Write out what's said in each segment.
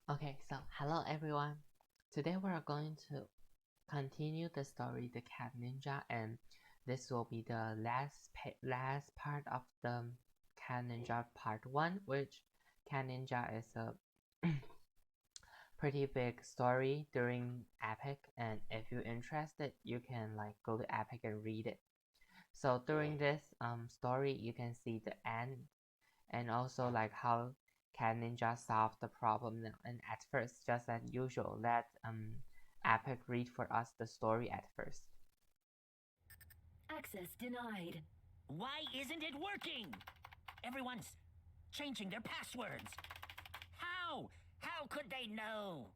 Okay, so hello everyone. Today we are going to continue the story The Cat Ninja, and this will be the last part of the Cat Ninja part 1, which Cat Ninja is a pretty big story during Epic, and if you're interested you can go to Epic and read it. So during this story you can see the end and also how Cat Ninja solve the problem. And at first, just as usual, let Epic read for us the story at first. Access denied. Why isn't it working? Everyone's changing their passwords. How? How could they know?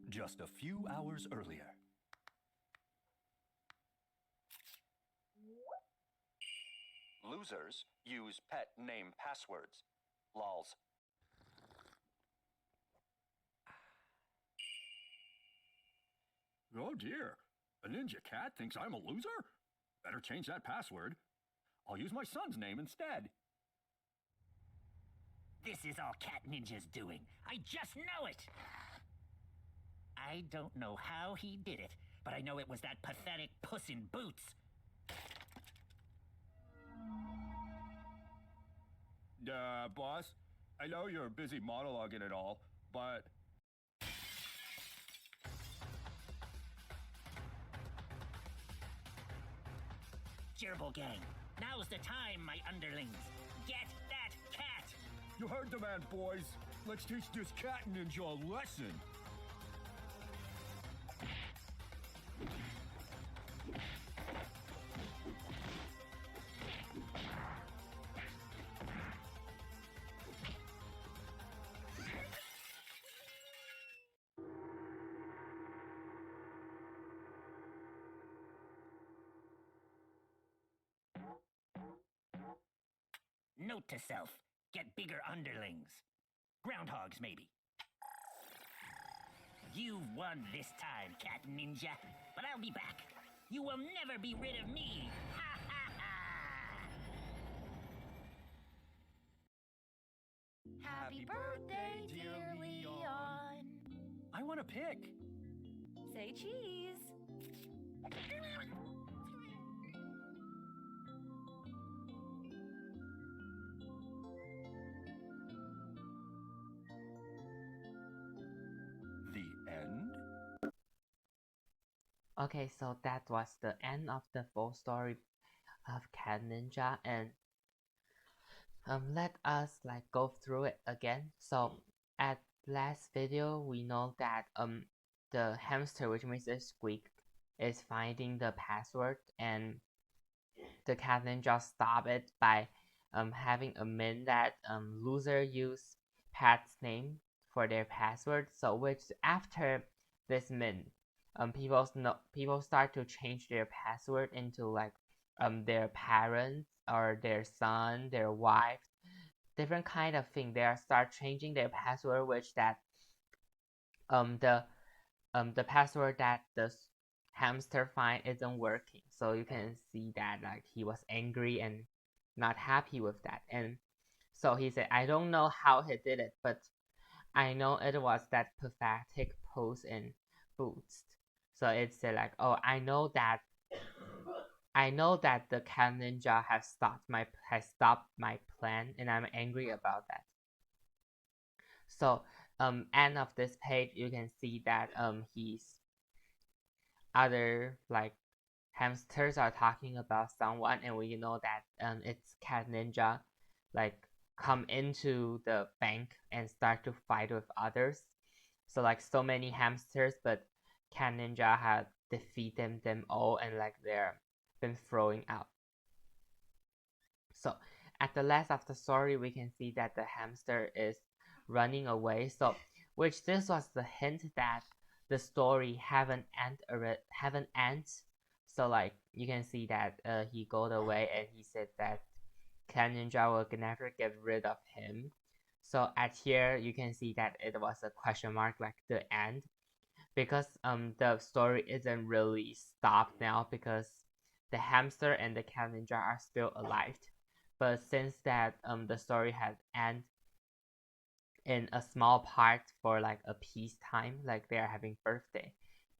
Just a few hours earlier. Losers use pet name passwords. Lols. Oh dear, a ninja cat thinks I'm a loser? Better change that password. I'll use my son's name instead. This is all Cat Ninja's doing. I just know it. I don't know how he did it, but I know it was that pathetic Puss in Boots. Boss, I know you're busy monologuing and all, but... Gerbil gang, now's the time, my underlings. Get that cat! You heard the man, boys. Let's teach this cat ninja a lesson. Note to self, get bigger underlings. Groundhogs, maybe. You've won this time, Cat Ninja, but I'll be back. You will never be rid of me. Ha ha ha! Happy birthday, dear Leon. I want to pick. Say cheese. The end? Okay, so that was the end of the full story of Cat Ninja, and let us go through it again. So at last video we know that the hamster, which means the squeak, is finding the password, and the Cat Ninja stop it by having a min that loser use pet's name for their password. So which after this min, people start to change their password into their parents or their son, their wife, different kind of thing. They start changing their password, which that the password that the hamster find isn't working. So you can see that he was angry and not happy with that. And so he said, I don't know how he did it, but I know it was that pathetic Puss in Boots. So it said oh, I know that the Cat Ninja has stopped my plan, and I'm angry about that. So end of this page you can see that he's other hamsters are talking about someone, and we know that it's Cat Ninja come into the bank and start to fight with others. So so many hamsters, but Cat Ninja had defeated them all, and they're been throwing out. So at the last of the story we can see that the hamster is running away. So which this was the hint that the story haven't end. So you can see that he got away, and he said that Cat Ninja will never get rid of him. So at here you can see that it was a question mark, the end, because the story isn't really stopped now, because the hamster and the Cat Ninja are still alive. But since that the story had end, in a small part for like a peacetime, like they are having birthday.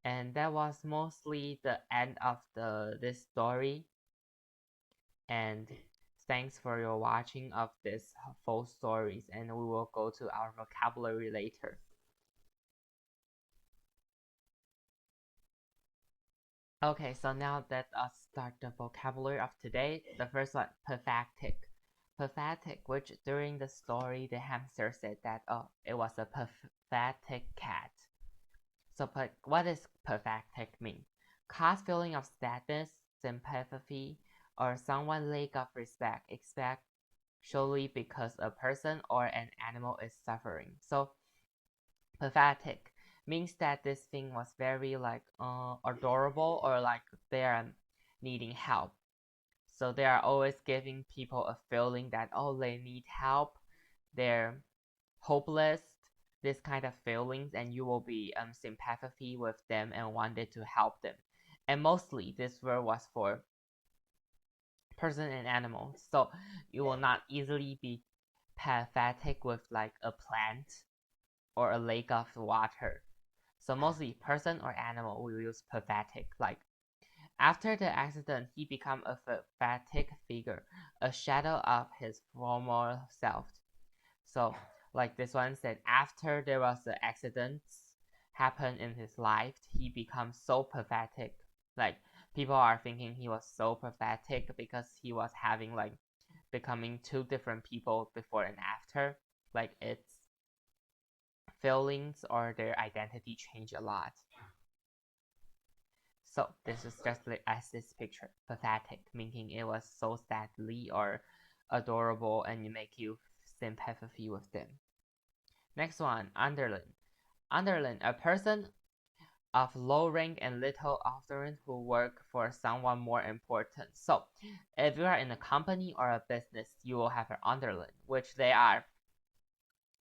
And that was mostly the end of this story. And thanks for your watching of this full stories, and we will go to our vocabulary later. Okay, so now let us start the vocabulary of today. The first one, pathetic. Pathetic, which during the story the hamster said that it was a pathetic cat. So what does pathetic mean? Cause feeling of sadness, sympathy, or someone lack of respect, especially because a person or an animal is suffering. So pathetic means that this thing was very like adorable, or like they are needing help. So they are always giving people a feeling that they need help, they're hopeless, this kind of feelings, and you will be sympathy with them and wanted to help them. And mostly this word was for person and animal, so you will not easily be pathetic with like a plant or a lake of water. So mostly person or animal will use pathetic. Like after the accident, he became a pathetic figure, a shadow of his former self. So like this one said, after there was the accidents happened in his life, he becomes so pathetic. Like people are thinking he was so pathetic because he was having like becoming two different people before and after. Like its feelings or their identity change a lot. So this is just like as this picture, pathetic, meaning it was so sadly or adorable and you make you sympathy with them. Next one, underling. Underling, a person of low rank and little authority who work for someone more important. So if you are in a company or a business, you will have an underling, which they are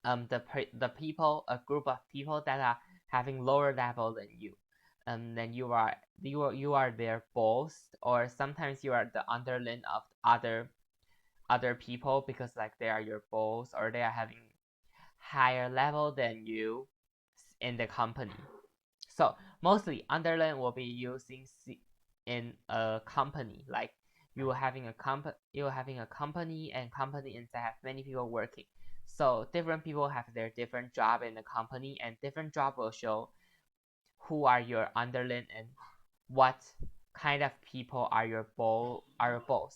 the people, a group of people that are having lower level than you. Then you are their boss, or sometimes you are the underling of other people because like they are your boss or they are having higher level than you in the company. So mostly underling will be using in a company, like you are having a company and company inside have many people working. So different people have their different job in the company, and different job will show who are your underling and what kind of people are your boss.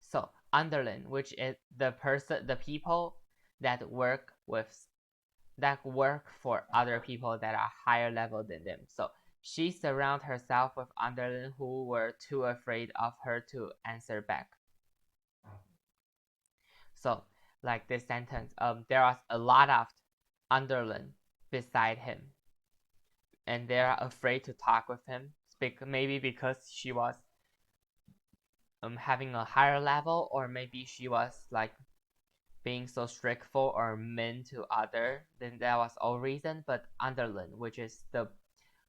So underling, which is the people that work for other people that are higher level than them. So she surrounded herself with underlings who were too afraid of her to answer back. So like this sentence, there was a lot of underlings beside him, and they are afraid to talk with him, maybe because she was having a higher level, or maybe she was like being so strictful or mean to other. Then that was all reason. But underling, which is the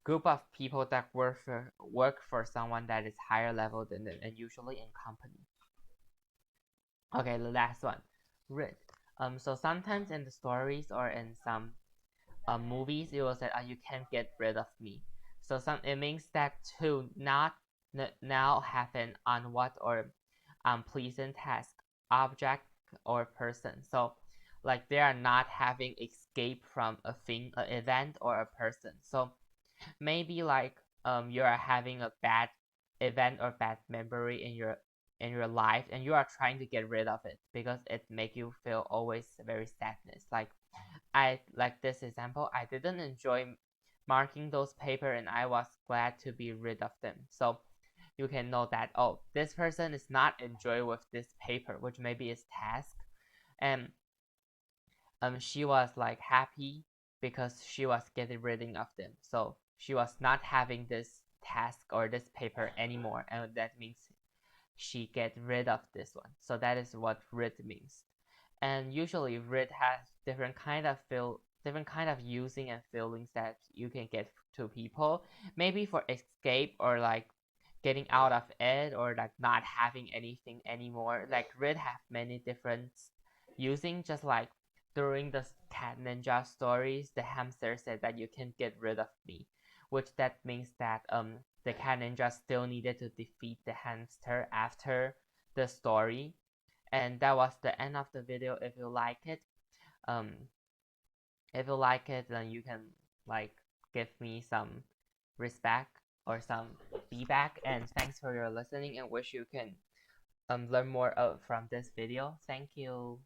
group of people that work for someone that is higher level than them, and usually in company. Okay, the last one, rid. So sometimes in the stories or in some movies, it will say, you can't get rid of me. So it means that to not now have an unwanted or unpleasant task, object, or person. So like they are not having escape from a thing, an event, or a person. So maybe like you are having a bad event or bad memory in your life, and you are trying to get rid of it because it make you feel always very sadness. Like I like this example, I didn't enjoy marking those paper and I was glad to be rid of them. So you can know that this person is not enjoy with this paper, which maybe is task, and she was like happy because she was getting rid of them. So she was not having this task or this paper anymore, and that means she get rid of this one. So that is what rid means. And usually rid has different kind of using and feelings that you can get to people. Maybe for escape or like getting out of it, or like not having anything anymore. Like rid have many different using, just like during the Cat Ninja stories, the hamster said that you can get rid of me, which that means that the Cat Ninja still needed to defeat the hamster after the story. And that was the end of the video. If you like it, then you can like give me some respect or some feedback. And thanks for your listening, and wish you can learn more from this video. Thank you.